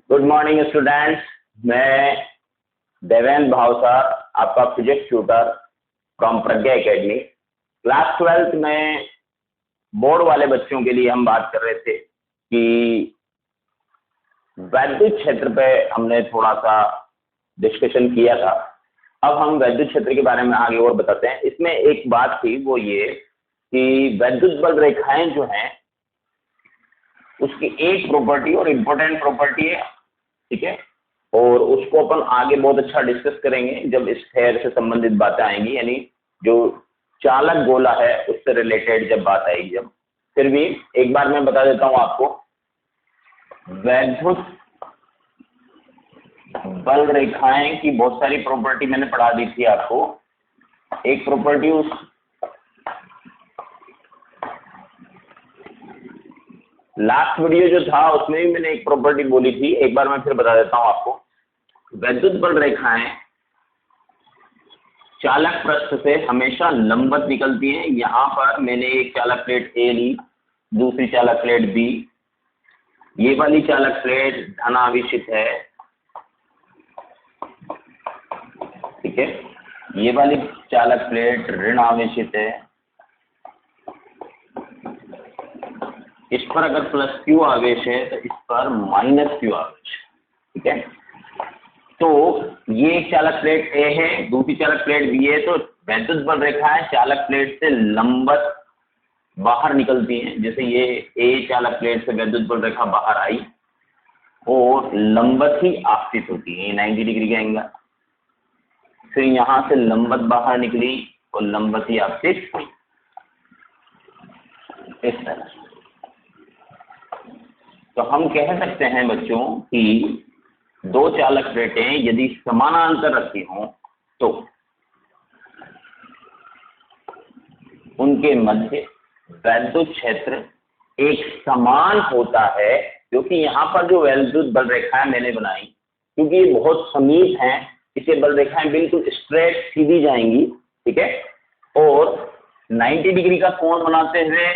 Good morning students. मैं देवेंद्र भावसार, आपका physics tutor from Pragya academy. Class 12th में board वाले बच्चों के लिए हम बात कर रहे थे कि वैद्युत क्षेत्र पे हमने थोड़ा सा डिस्कशन किया था। अब हम वैद्युत क्षेत्र के बारे में आगे और बताते हैं। इसमें एक बात थी, वो ये कि वैद्युत बल रेखाएं जो हैं उसकी एक प्रॉपर्टी और इम्पोर्टेंट प्रॉपर्टी है, ठीक है, और उसको अपन आगे बहुत अच्छा डिस्कस करेंगे जब इस स्फीयर से संबंधित बातें आएंगी, यानी जो चालक गोला है उससे रिलेटेड जब बात आएगी। जब फिर भी एक बार मैं बता देता हूं आपको, वैद्युत बल रेखाएं की बहुत सारी प्रॉपर्टी मैंने पढ़ा दी थी आपको। एक प्रॉपर्टी उस लास्ट वीडियो जो था उसमें भी मैंने एक प्रॉपर्टी बोली थी, एक बार मैं फिर बता देता हूं आपको। वैद्युत बल रेखाएं चालक पृष्ठ से हमेशा लंबवत निकलती हैं। यहां पर मैंने एक चालक प्लेट ए ली, दूसरी चालक प्लेट बी। ये वाली चालक प्लेट धनावेशित है, ठीक है, ये वाली चालक प्लेट ऋण आवेशित है। इस पर अगर प्लस क्यू आवेश है तो इस पर माइनस क्यू आवेश, ठीक है। तो ये एक चालक प्लेट ए है, दूसरी चालक प्लेट बी है। तो वैद्युत बल रेखाएं चालक प्लेट से लंबवत बाहर निकलती हैं। जैसे ये ए चालक प्लेट से वैद्युत बल रेखा बाहर आई और लंबवत ही आपतित होती है, 90 डिग्री का एंगल। फिर यहां से लंबवत बाहर निकली और लंबवत ही आपतित हुई, इस तरह। तो हम कह सकते हैं बच्चों कि दो चालक प्लेटें यदि समानांतर रखी हों तो उनके मध्य वैद्युत क्षेत्र एक समान होता है, क्योंकि यहाँ पर जो वैद्युत बल रेखाएं मैंने बनाई, क्योंकि ये बहुत समीप हैं, इससे बल रेखाएं बिल्कुल स्ट्रेट सीधी जाएंगी, ठीक है, और 90 डिग्री का कोण बनाते हुए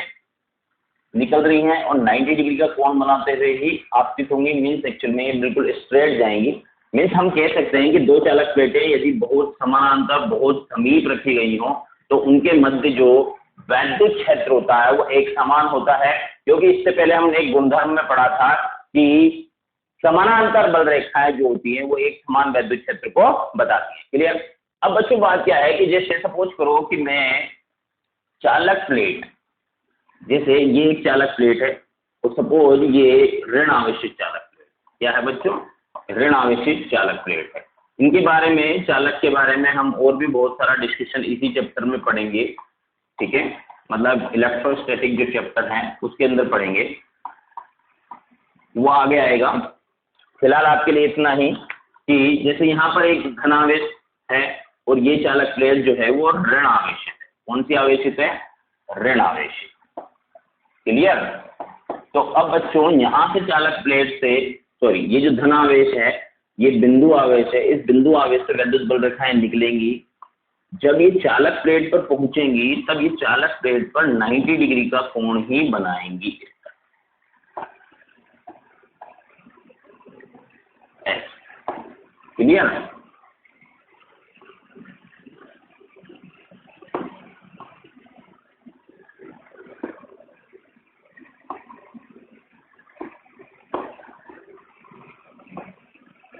निकल रही हैं और 90 डिग्री का कोण बनाते हुए ही आपतित होंगी। मीन्स एक्चुअल में ये बिल्कुल स्ट्रेट जाएंगी। मीन्स हम कह सकते हैं कि दो चालक प्लेटें यदि बहुत समानांतर, बहुत समीप रखी गई हों तो उनके मध्य जो वैद्युत क्षेत्र होता है वो एक समान होता है, क्योंकि इससे पहले हमने एक गुणधर्म में पढ़ा था कि समानांतर बल रेखाएं जो होती हैं वो एक समान वैद्युत क्षेत्र को बताती है। क्लियर। अब बच्चों बात क्या है कि जैसे सपोज करो कि मैं चालक प्लेट, जैसे ये एक चालक प्लेट है और सपोज ये ऋण आवेशित चालक प्लेट, क्या है बच्चों, ऋण आवेशित चालक प्लेट है। इनके बारे में, चालक के बारे में हम और भी बहुत सारा डिस्कशन इसी चैप्टर में पढ़ेंगे, ठीक है, मतलब इलेक्ट्रोस्टैटिक जो चैप्टर है उसके अंदर पढ़ेंगे, वो आगे आएगा। फिलहाल आपके लिए इतना ही कि जैसे यहाँ पर एक धनावेश है और ये चालक प्लेट जो है वो ऋण आवेशित है। कौन सी आवेशित है? ऋण आवेशित। क्लियर। तो अब बच्चों यहां से चालक प्लेट से, सॉरी, ये जो धनावेश है ये बिंदु आवेश है, इस बिंदु आवेश से वैद्युत बल रेखाएं निकलेंगी। जब ये चालक प्लेट पर पहुंचेंगी तब ये चालक प्लेट पर 90 डिग्री का कोण ही बनाएंगी। क्लियर।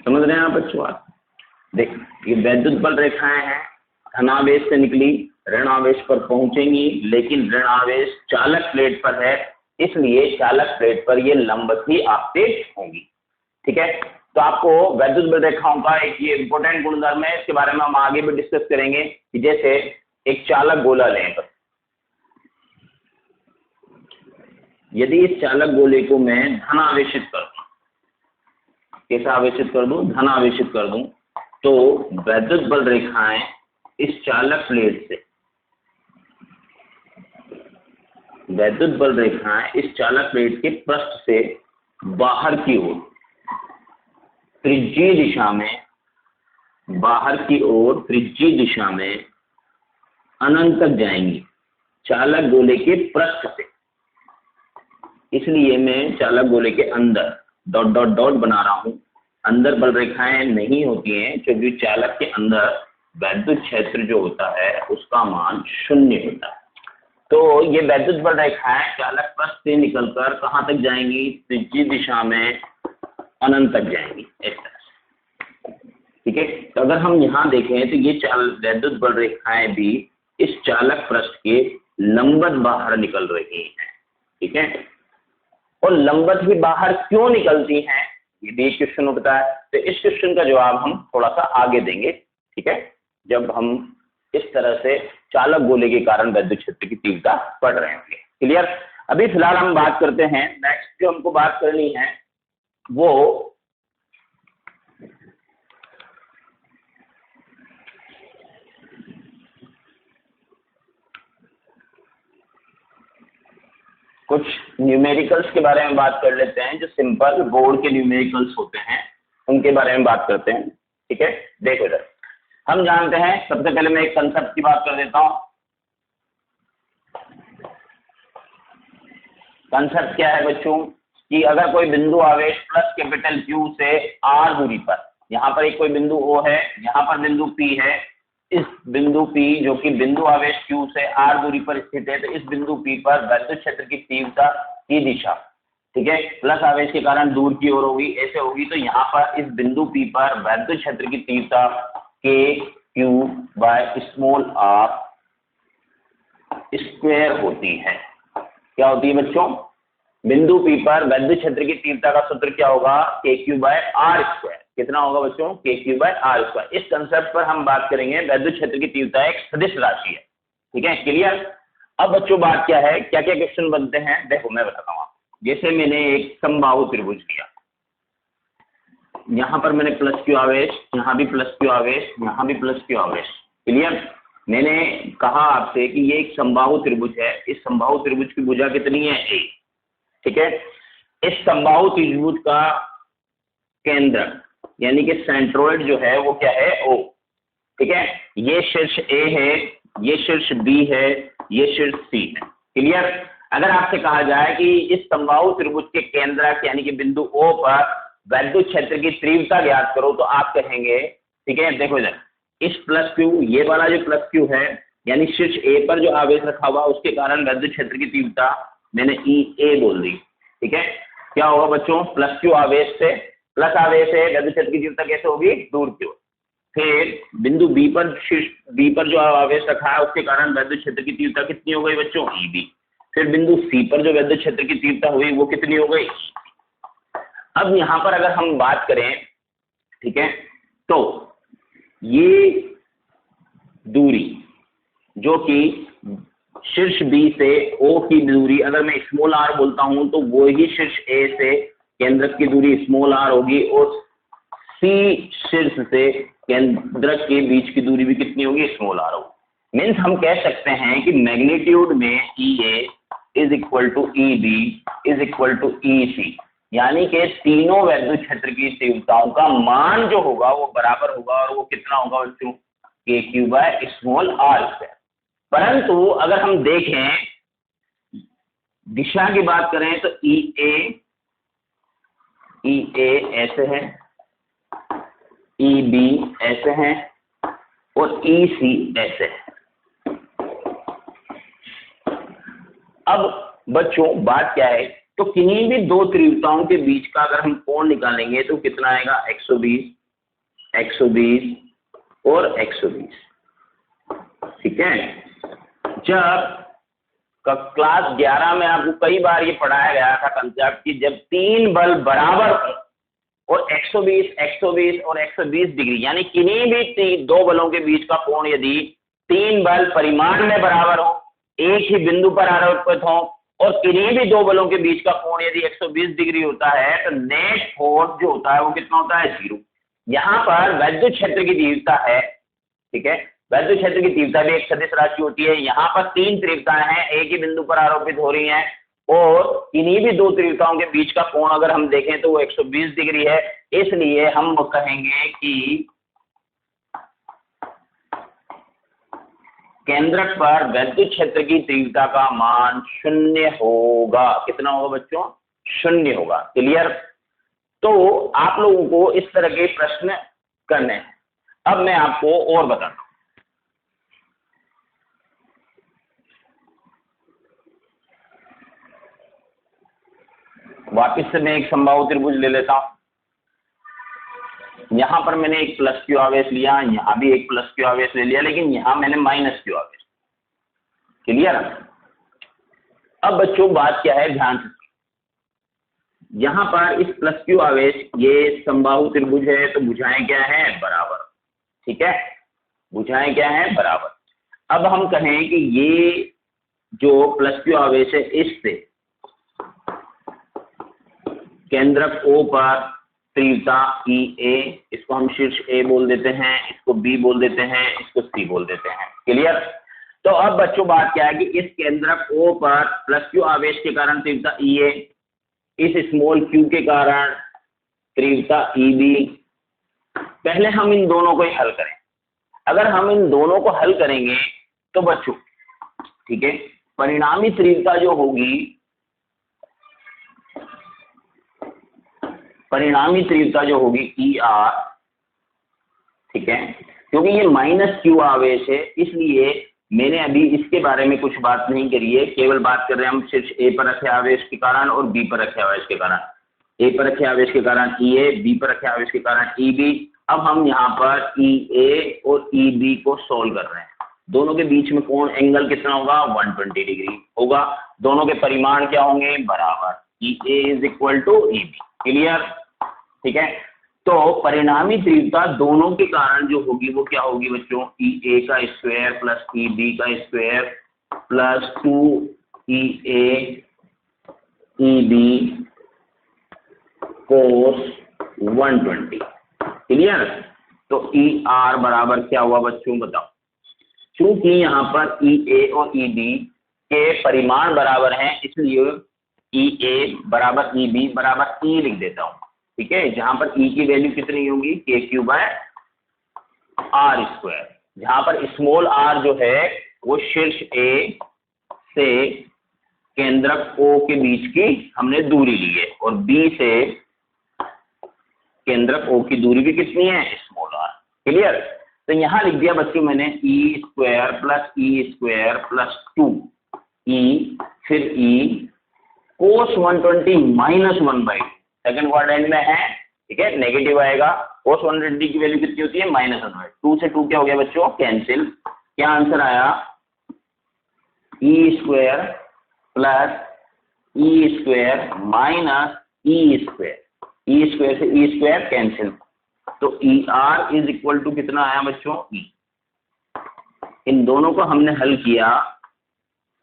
समझ रहे हैं आप बच्चों? आप देख, ये वैद्युत बल रेखाएं हैं, धनावेश से निकली, ऋण आवेश पर पहुंचेंगी, लेकिन ऋण आवेश चालक प्लेट पर है, इसलिए चालक प्लेट पर ये लंबवत ही आपतित होंगी, ठीक है। तो आपको वैद्युत बल रेखाओं का एक ये इंपॉर्टेंट गुणधर्म है, इसके बारे में हम आगे भी डिस्कस करेंगे कि जैसे एक चालक गोला लें, यदि इस चालक गोले को मैं धनावेशित कर दूं, कैसा आवेशित कर दूं? धनावेशित कर दूं, तो वैद्युत बल रेखाएं इस चालक प्लेट से, वैद्युत बल रेखाएं इस चालक प्लेट के पृष्ठ से बाहर की ओर त्रिज्यीय दिशा में, बाहर की ओर त्रिज्यीय दिशा में अनंत तक जाएंगी चालक गोले के पृष्ठ से। इसलिए मैं चालक गोले के अंदर डॉट डॉट डॉट बना रहा हूं अंदर बल रेखाएं नहीं होती हैं, क्योंकि चालक के अंदर वैद्युत क्षेत्र जो होता है उसका मान 0 होता है। तो ये वैद्युत बल रेखाएं चालक पृष्ठ से निकलकर कहाँ तक जाएंगी? त्रिज्यीय दिशा में अनंत तक जाएंगी, इस तरह से। ठीक है, तो अगर हम यहाँ देखें तो ये वैद्युत बल रेखाएं भी इस चालक पृष्ठ के लंबवत बाहर निकल रही हैं। ठीक है, और लंबवत भी बाहर क्यों निकलती हैं, ये भी एक क्वेश्चन होता है। तो इस क्वेश्चन का जवाब हम थोड़ा सा आगे देंगे। ठीक है, जब हम इस तरह से चालक गोले के कारण वैद्युत क्षेत्र की तीव्रता पढ़ रहे होंगे। क्लियर? अभी फिलहाल हम बात करते हैं, नेक्स्ट जो हमको बात करनी है वो कुछ न्यूमेरिकल्स के बारे में बात कर लेते हैं, जो सिंपल बोर्ड के न्यूमेरिकल्स होते हैं उनके बारे में बात करते हैं। ठीक है, देखो इधर हम जानते हैं, सबसे पहले मैं एक कंसेप्ट की बात कर देता हूं। कंसेप्ट क्या है बच्चों कि अगर कोई बिंदु आवेश प्लस कैपिटल Q से r दूरी पर, यहाँ पर एक कोई बिंदु O है, यहाँ पर बिंदु P है, इस बिंदु P जो कि बिंदु आवेश Q से r दूरी पर स्थित है, तो इस बिंदु P पर वैद्युत क्षेत्र की तीव्रता की दिशा, ठीक है, प्लस आवेश के कारण दूर की ओर होगी, ऐसे होगी। तो यहाँ पर इस बिंदु P पर वैद्युत क्षेत्र की तीव्रता KQ/r स्क्वायर होती है। क्या होती है बच्चों? बिंदु P पर वैद्युत क्षेत्र की तीव्रता का सूत्र क्या होगा? KQ/r square. कितना होगा बच्चों? KQ/r square. इस कंसेप्ट पर हम बात करेंगे। वैद्युत क्षेत्र की तीव्रता एक सदिश राशि है। ठीक है, क्लियर? अब बच्चों बात क्या है, क्या क्या क्वेश्चन बनते हैं, देखो मैं बताता हूँ। जैसे मैंने एक समबाहु त्रिभुज लिया, यहाँ पर मैंने प्लस Q आवेश, यहाँ भी प्लस Q आवेश, यहाँ भी प्लस Q आवेश। क्लियर? मैंने कहा आपसे कि ये एक समबाहु त्रिभुज है। इस समबाहु त्रिभुज की भुजा कितनी है? A। ठीक है, इस समबाहु त्रिभुज का केंद्र यानी कि सेंट्रोइड जो है वो क्या है? O। ठीक है, ये शीर्ष A है, ये शीर्ष B है, ये शीर्ष C है। क्लियर? अगर आपसे कहा जाए कि इस समबाहु त्रिभुज के केंद्र यानी कि बिंदु O पर वैद्युत क्षेत्र की तीव्रता ज्ञात करो, तो आप कहेंगे, ठीक है, देखो इधर इस प्लस Q, ये वाला जो प्लस Q है यानी शीर्ष A पर जो आवेश रखा हुआ उसके कारण वैद्युत क्षेत्र की तीव्रता मैंने EA बोल दी। ठीक है, क्या होगा बच्चों? प्लस Q आवेश से, प्लस आवेश है, वैद्युत क्षेत्र की तीव्रता कैसे होगी? दूर की ओर। फिर बिंदु B पर, शीर्ष B पर जो आवेश रखा है उसके कारण वैद्युत क्षेत्र की तीव्रता कितनी हो गई बच्चों? EB। फिर बिंदु C पर जो वैद्युत क्षेत्र की तीव्रता हुई वो कितनी हो गई? अब यहाँ पर अगर हम बात करें, ठीक है, तो ये दूरी जो कि शीर्ष B से O की दूरी, अगर मैं स्मॉल r बोलता हूं तो वो ही शीर्ष A से केंद्रक की दूरी स्मॉल r होगी, और C शीर्ष से केंद्रक के बीच की दूरी भी कितनी होगी? स्मॉल r होगी। मीन्स हम कह सकते हैं कि मैग्नीट्यूड में EA is equal to EB is equal to EC, यानी कि तीनों वैद्युत क्षेत्र की तीव्रताओं का मान जो होगा वो बराबर होगा, और वो कितना होगा बच्चों? KQ/r²। परंतु अगर हम देखें दिशा की बात करें तो EA ऐसे है, EB ऐसे है, और EC ऐसे है। अब बच्चों बात क्या है, तो किन्हीं भी दो तीव्रताओं के बीच का अगर हम कोण निकालेंगे तो कितना आएगा? 120, 120 और 120। ठीक है, जब क्लास 11 में आपको कई बार ये पढ़ाया गया था कंसेप्ट कि जब तीन बल बराबर हो और 120, 120 और 120 डिग्री, यानी किन्हीं भी दो बलों के बीच का कोण यदि तीन बल परिमाण में बराबर हो, एक ही बिंदु पर आरोपित हो, और किन्हीं भी दो बलों के बीच का कोण यदि 120 डिग्री होता है, तो नेट फोर्स जो होता है वो कितना होता है? 0। यहाँ पर वैद्युत क्षेत्र की तीव्रता है, ठीक है, वैद्युत क्षेत्र की तीव्रता भी एक सदिश राशि होती है। यहाँ पर तीन तीव्रताएं हैं, एक ही बिंदु पर आरोपित हो रही हैं, और इन्हीं भी दो तीव्रताओं के बीच का कोण अगर हम देखें तो वो 120 डिग्री है। इसलिए हम कहेंगे कि केंद्रक पर वैद्युत क्षेत्र की तीव्रता का मान 0 होगा। कितना होगा बच्चों? 0 होगा। क्लियर? तो आप लोगों को इस तरह के प्रश्न करने हैं। अब मैं आपको और बताता हूं। वापिस से मैं एक समबाहु त्रिभुज ले लेता हूं। यहां पर मैंने एक प्लस क्यू आवेश लिया, यहां भी एक प्लस क्यू आवेश ले लिया, लेकिन यहां मैंने माइनस क्यू आवेश। क्लियर? अब बच्चों बात क्या है, ध्यान से। यहां पर इस प्लस क्यू आवेश, ये समबाहु त्रिभुज है, तो भुजाएं क्या है, बराबर। ठीक है, भुजाएं क्या है, बराबर। अब हम कहें कि ये जो प्लस क्यू आवेश है, इससे केंद्रक O पर तीव्रता EA, इसको हम शीर्ष A बोल देते हैं, इसको B बोल देते हैं, इसको C बोल देते हैं। क्लियर? तो अब बच्चों बात क्या है कि इस केंद्रक O पर प्लस क्यू आवेश के कारण तीव्रता EA, इस स्मॉल q के कारण तीव्रता EB। पहले हम इन दोनों को ही हल करें। अगर हम इन दोनों को हल करेंगे तो बच्चों, ठीक है, परिणामी तीव्रता जो होगी, परिणामी तीव्रता जो होगी ER, ठीक है, क्योंकि ये माइनस क्यू आवेश है, इसलिए मैंने अभी इसके बारे में कुछ बात नहीं करी है, केवल बात कर रहे हैं हम सिर्फ A पर रखे आवेश के कारण और B पर रखे आवेश के कारण। A पर रखे आवेश के कारण EA, B पर रखे आवेश के कारण EB। अब हम यहाँ पर EA और EB को सोल्व कर रहे हैं। दोनों के बीच में कोण एंगल कितना होगा, 120 डिग्री होगा। दोनों के परिमाण क्या होंगे, बराबर। EA is equal to EB। Clear? ठीक है, तो परिणामी तीव्रता दोनों के कारण जो होगी वो क्या होगी बच्चों, EA का स्क्वायर प्लस EB का square plus 2EA EB cos 120। Clear? तो ER बराबर क्या हुआ बच्चों, बताओ। क्योंकि यहाँ पर EA और EB के परिमाण बराबर हैं, इसलिए EA बराबर EB बराबर E लिख देता हूं। ठीक है, जहां पर E की वैल्यू कितनी होगी, KQ बाय R स्क्वायर। जहां पर स्मॉल r जो है वो शीर्ष A से केंद्रक O के बीच की हमने दूरी ली है, और B से केंद्रक O की दूरी भी कितनी है, स्मॉल r। क्लियर? तो यहां लिख दिया बच्चों मैंने E square plus E square plus 2E फिर E cos 120 minus 1/2। Second quadrant में है, ठीक है, नेगेटिव आएगा। cos 120 की वैल्यू कितनी होती है, -1/2। 2 से 2 क्या हो गया बच्चों, कैंसिल। क्या आंसर आया, E square plus E square minus E square. E square से E स्क्वायर कैंसिल, तो ER इज इक्वल टू कितना आया बच्चों, E। इन दोनों को हमने हल किया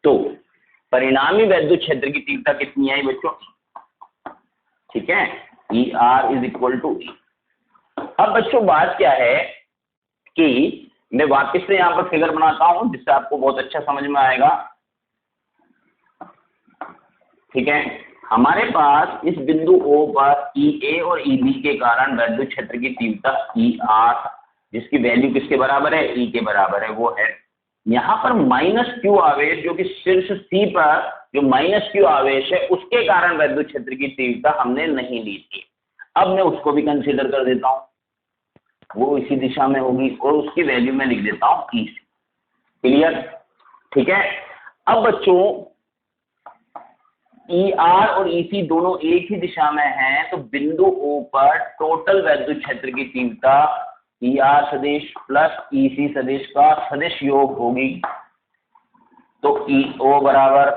तो परिणामी वैद्युत क्षेत्र की तीव्रता कितनी आई बच्चों, ठीक है, ER is equal to E। अब बच्चों बात क्या है कि मैं वापस से यहां पर फिगर बनाता हूं जिससे आपको बहुत अच्छा समझ में आएगा। ठीक है, हमारे पास इस बिंदु O पर EA और EB के कारण वैद्युत क्षेत्र की तीव्रता ER, जिसकी वैल्यू किसके बराबर है, E के बराबर है, वो है। यहां पर माइनस क्यू आवेश जो कि शीर्ष C पर जो माइनस क्यू आवेश है उसके कारण वैद्युत क्षेत्र की तीव्रता हमने नहीं ली थी। अब मैं उसको भी कंसीडर कर देता हूं, वो इसी दिशा में होगी और उसकी वैल्यू में लिख देता हूं EC। क्लियर? ठीक है, अब बच्चों ER और EC दोनों एक ही दिशा में हैं, तो बिंदु O पर टोटल वैद्युत क्षेत्र की तीव्रता ER सदिश प्लस EC सदिश का सदिश योग होगी। तो EO बराबर,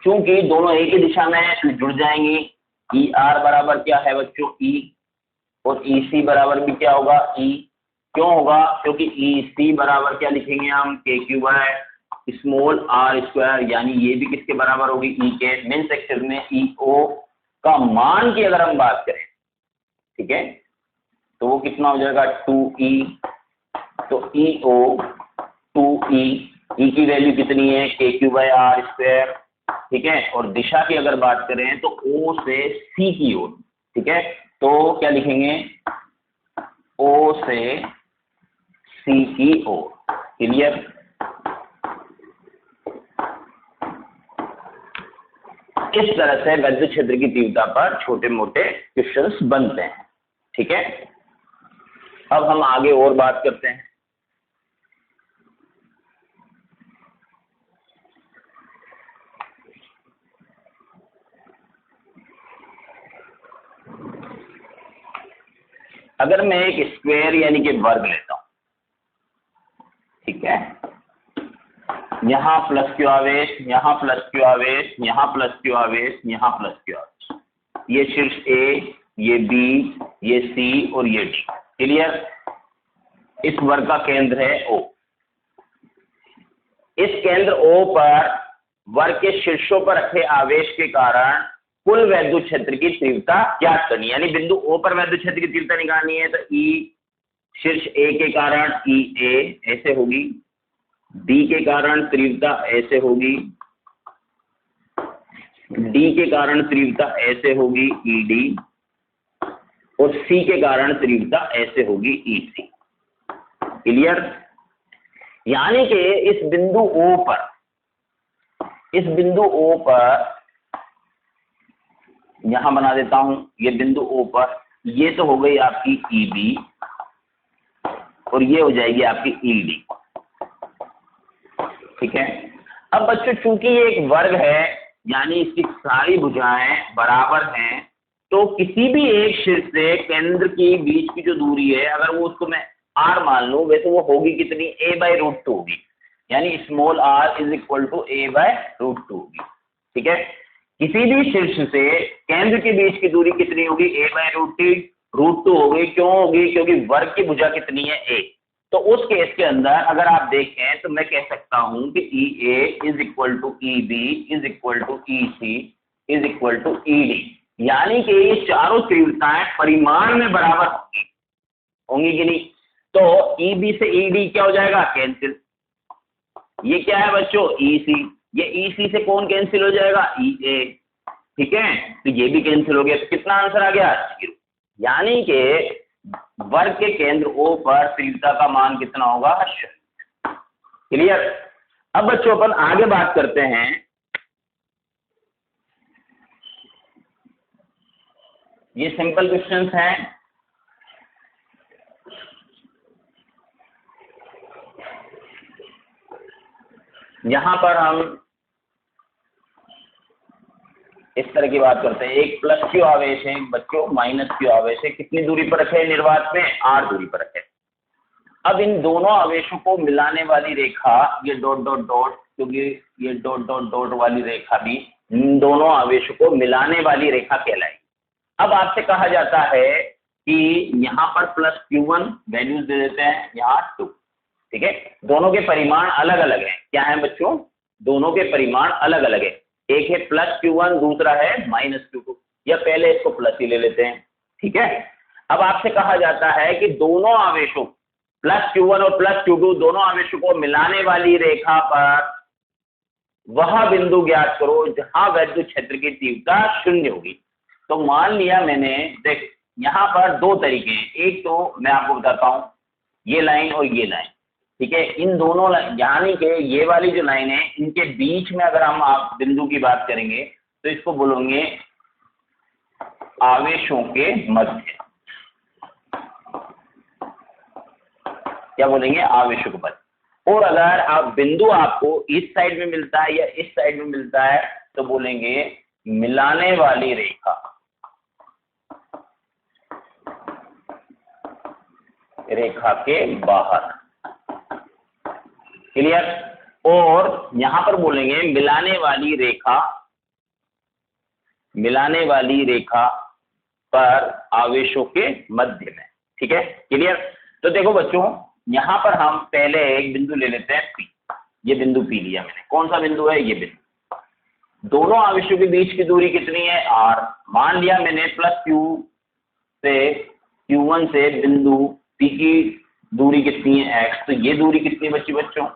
चूंकि दोनों एक ही दिशा में है इसलिए जुड़ जाएंगी। ER बराबर क्या है बच्चों, E, और EC बराबर भी क्या होगा, E। क्यों होगा, क्योंकि EC बराबर क्या लिखेंगे हम, KQ by small r square, यानी ये भी किसके बराबर होगी, E के। मेन सेक्शन में EO का मान की अगर हम बात करें, ठीक है, तो वो कितना हो जाएगा, 2E। तो EO 2E, E की वैल्यू कितनी है, KQ बाय R स्क्वायर। ठीक है, और दिशा की अगर बात करें तो O से C की ओर, ठीक है, तो क्या लिखेंगे, O से C की ओर। क्लियर? इस तरह से विद्युत क्षेत्र की तीव्रता पर छोटे मोटे क्वेश्चंस बनते हैं। ठीक है, अब हम आगे और बात करते हैं। अगर मैं एक स्क्वायर यानी कि वर्ग लेता हूं, ठीक है, यहां प्लस क्यू आवेश, यहां प्लस क्यू आवेश, यहां प्लस क्यू आवेश, यहां प्लस क्यू आवेश, ये शीर्ष ए, ये बी, ये सी और ये डी। क्लियर? इस वर्ग का केंद्र है ओ। इस केंद्र ओ पर वर्ग के शीर्षों पर रखे आवेश के कारण कुल वैद्युत क्षेत्र की तीव्रता ज्ञात करनी है। यानी बिंदु ओ पर वैद्युत क्षेत्र की तीव्रता निकालनी है, तो ई शीर्ष ए के कारण ई ए ऐसे होगी, बी के कारण तीव्रता ऐसे होगी, डी के कारण तीव्रता ऐसे होगी ई डी, और सी के कारण तीव्रता ऐसे होगी ई सी। क्लियर? यानी कि इस बिंदु ओ पर, इस बिंदु ओ पर यहां बना देता हूं, ये बिंदु ओ पर, ये तो हो गई आपकी ई बी और ये हो जाएगी आपकी ई डी। ठीक है, अब बच्चों चूंकि ये एक वर्ग है, यानी इसकी सारी भुजाएं बराबर हैं, तो किसी भी एक शीर्ष से केंद्र के बीच की जो दूरी है, अगर वो उसको मैं r मान लूं, वैसे वो होगी कितनी, a/√2 होगी। यानी small r is equal to a/√2 होगी। ठीक है, किसी भी शीर्ष से केंद्र के बीच की दूरी कितनी होगी, a/√2 होगी। क्यों होगी? क्योंकि वर्ग की भुजा कितनी है, a। तो उस केस के अंदर अगर आप देखें तो मैं कह सकता हूं कि E A is equal to E B is equal to E C is equal to E D. यानी कि ये चारों तीव्रताएं परिमाण में बराबर होंगी, होंगी कि नहीं? तो ई बी से ई डी क्या हो जाएगा, कैंसिल। ये क्या है बच्चों, ई सी, ये ई सी से कौन कैंसिल हो जाएगा, ई ए। ठीक है, तो ये भी कैंसिल हो गया, तो कितना आंसर आ गया, 0। यानी कि वर्ग के केंद्र ओ पर तीव्रता का मान कितना होगा, 0। क्लियर? अब बच्चों अपन आगे बात करते हैं। ये सिंपल क्वेश्चंस हैं। यहां पर हम इस तरह की बात करते हैं। एक प्लस क्यू आवेश है, बच्चों माइनस क्यू आवेश है। कितनी दूरी पर रखे, निर्वात में r दूरी पर रखे। अब इन दोनों आवेशों को मिलाने वाली रेखा, ये डॉट डॉट डॉट, क्योंकि ये डॉट डॉट डॉट वाली रेखा भी इन दोनों आवेशों को मिलाने वाली रेखा कहलाएगी। अब आपसे कहा जाता है कि यहाँ पर प्लस Q1 वैल्यूज दे देते हैं, यहाँ 2। ठीक है, दोनों के परिमाण अलग अलग हैं। क्या है बच्चों, दोनों के परिमाण अलग अलग है। एक है प्लस Q1, दूसरा है माइनस Q2, या पहले इसको प्लस ही ले लेते हैं। ठीक है, अब आपसे कहा जाता है कि दोनों आवेशों प्लस Q1 और प्लस Q2 दोनों आवेशों को मिलाने वाली रेखा पर वह बिंदु ज्ञात करो जहां वैद्युत क्षेत्र की तीव्रता 0 होगी। तो मान लिया मैंने, देख यहाँ पर दो तरीके हैं। एक तो मैं आपको बताता हूं, ये लाइन और ये लाइन। ठीक है, इन दोनों यानी कि ये वाली जो लाइन है, इनके बीच में अगर हम आप बिंदु की बात करेंगे तो इसको बोलेंगे आवेशों के मध्य। क्या बोलेंगे, आवेशों के मध्य। और अगर आप बिंदु आपको इस साइड में मिलता है या इस साइड में मिलता है तो बोलेंगे मिलाने वाली रेखा, रेखा के बाहर। क्लियर? और यहां पर बोलेंगे मिलाने वाली रेखा, मिलाने वाली रेखा पर आवेशों के मध्य में। ठीक है, क्लियर? तो देखो बच्चों, यहां पर हम पहले एक बिंदु ले लेते हैं P। ये बिंदु P लिया मैंने। कौन सा बिंदु है, ये बिंदु। दोनों आवेशों के बीच की दूरी कितनी है, r। मान लिया मैंने प्लस Q से Q1 से बिंदु P की दूरी कितनी है, x। तो ये दूरी कितनी बची बच्चों,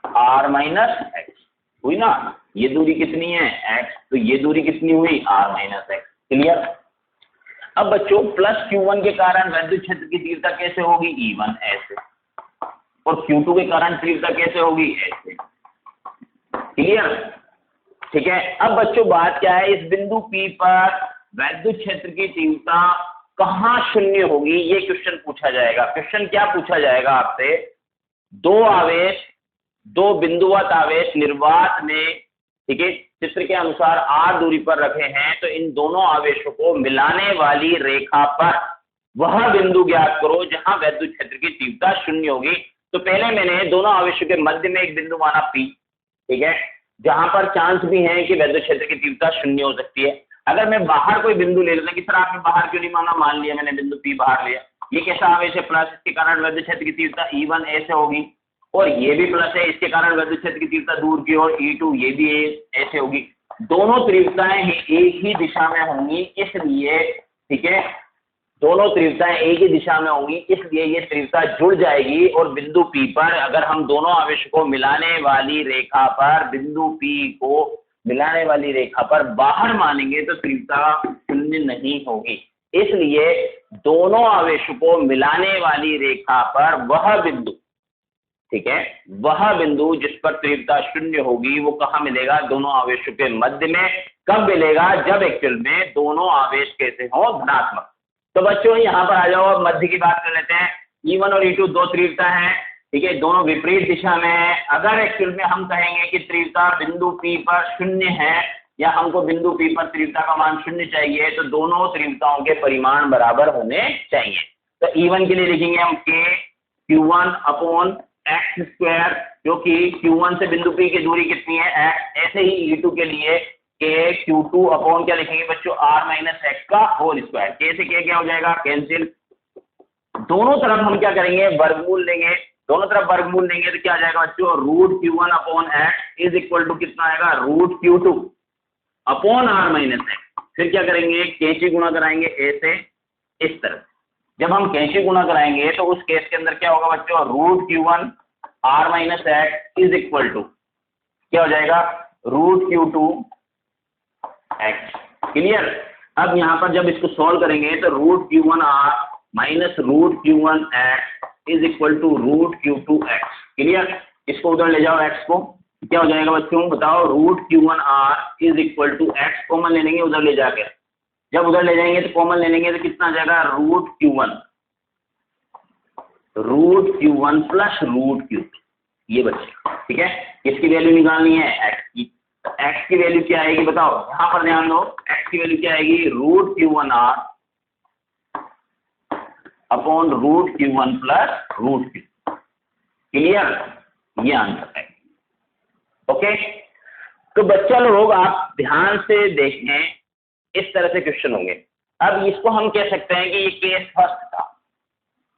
r माइनस x हुई ना। ये दूरी कितनी है, x। तो ये दूरी कितनी हुई, r माइनस x। क्लियर? अब बच्चों प्लस Q1 के कारण वैद्युत क्षेत्र की तीव्रता कैसे होगी, E1 ऐसे, और Q2 के कारण तीव्रता कैसे होगी, ऐसे। क्लियर? ठीक है। अब बच्चों बात क्या है, इस बिंदु P पर वैद्युत क्षेत्र की तीव्रता कहाँ शून्य होगी, ये क्वेश्चन पूछा जाएगा। क्वेश्चन क्या पूछा जाएगा आपसे, दो आवेश, दो बिंदुवत आवेश निर्वात में, ठीक है, चित्र के अनुसार r दूरी पर रखे हैं, तो इन दोनों आवेशों को मिलाने वाली रेखा पर वह बिंदु ज्ञात करो जहां वैद्युत क्षेत्र की तीव्रता शून्य होगी। तो पहले मैंने दोनों आवेशों के मध्य में एक बिंदु माना P, ठीक है, जहां पर चांस भी है कि वैद्युत क्षेत्र की तीव्रता शून्य हो सकती है। अगर मैं बाहर कोई बिंदु ले लेता कि सर आपने बाहर क्यों नहीं माना, मान लिया मैंने बिंदु P बाहर लिया, ये कैसा आवेश है प्लस, इसके कारण वैद्युत क्षेत्र की तीव्रता E1 ऐसे होगी, और ये भी प्लस है, इसके कारण वैद्युत क्षेत्र की तीव्रता दूर की ओर E2 ये भी ऐसे होगी। दोनों तीव्रताएं एक ही दिशा में होंगी, इसलिए ठीक है, दोनों तीव्रताएं एक ही दिशा में होंगी, इसलिए ये तीव्रता जुड़ जाएगी, और बिंदु P पर अगर हम दोनों आवेशों को मिलाने वाली रेखा पर, बिंदु P को मिलाने वाली रेखा पर बाहर मानेंगे तो तीव्रता शून्य नहीं होगी। इसलिए दोनों आवेशों को मिलाने वाली रेखा पर वह बिंदु, ठीक है, वह बिंदु जिस पर तीव्रता शून्य होगी वो कहाँ मिलेगा, दोनों आवेशों के मध्य में। कब मिलेगा, जब एक्चुअल में दोनों आवेश कैसे हो, धनात्मक। तो बच्चों यहाँ पर आ जाओ, अब मध्य की बात कर लेते हैं। E1 और E2 दो तीव्रता है, ठीक है, दोनों विपरीत दिशा में है। अगर एक्चुअल में हम कहेंगे कि तीव्रता बिंदु P पर शून्य है, या हमको बिंदु P पर तीव्रता का मान शून्य चाहिए, तो दोनों तीव्रताओं के परिमाण बराबर होने चाहिए। तो E1 के लिए लिखेंगे हम K Q1 upon x square, जो कि Q1 से बिंदु P की दूरी कितनी है x। ऐसे ही E2 के लिए K Q2 अपॉन क्या लिखेंगे बच्चों, R माइनस एक्स का होल स्क्वायर। K से K क्या हो जाएगा, कैंसिल। दोनों तरफ हम क्या करेंगे, वर्गमूल लेंगे, दोनों तरफ वर्गमूल लेंगे तो क्या आ जाएगा बच्चों, root Q1 upon x is equal to कितना आएगा, root Q2 upon R minus x. फिर क्या करेंगे, कैंची गुणा कराएंगे ऐसे इस तरफ। जब हम कैंची गुणा कराएंगे तो उस केस के अंदर क्या होगा बच्चों, root Q1 R minus x is equal to क्या हो जाएगा, रूट Q2 एक्स। क्लियर। अब यहाँ पर जब इसको सॉल्व करेंगे तो root Q1 R minus root Q1 x is equal to root Q2 x. Clear. इसको उधर ले जाओ एक्स को, क्या हो जाएगा बच्चों बताओ, root Q1 R is equal to x, common ले लेंगे उधर ले जाके। जब उधर ले जाएंगे तो कॉमन ले लेंगे तो कितना आ जाएगा, root Q1 plus root Q2, ये बच्चे। ठीक है, किसकी वैल्यू निकालनी है, एक्स की। एक्स की वैल्यू क्या आएगी बताओ, यहां पर ध्यान दो, एक्स की वैल्यू क्या आएगी, root Q1 R upon root Q1 plus root Q। Clear, ये आंसर है। ओके, तो बच्चा लोग आप ध्यान से देखें, इस तरह से क्वेश्चन होंगे। अब इसको हम कह सकते हैं कि ये केस फर्स्ट था।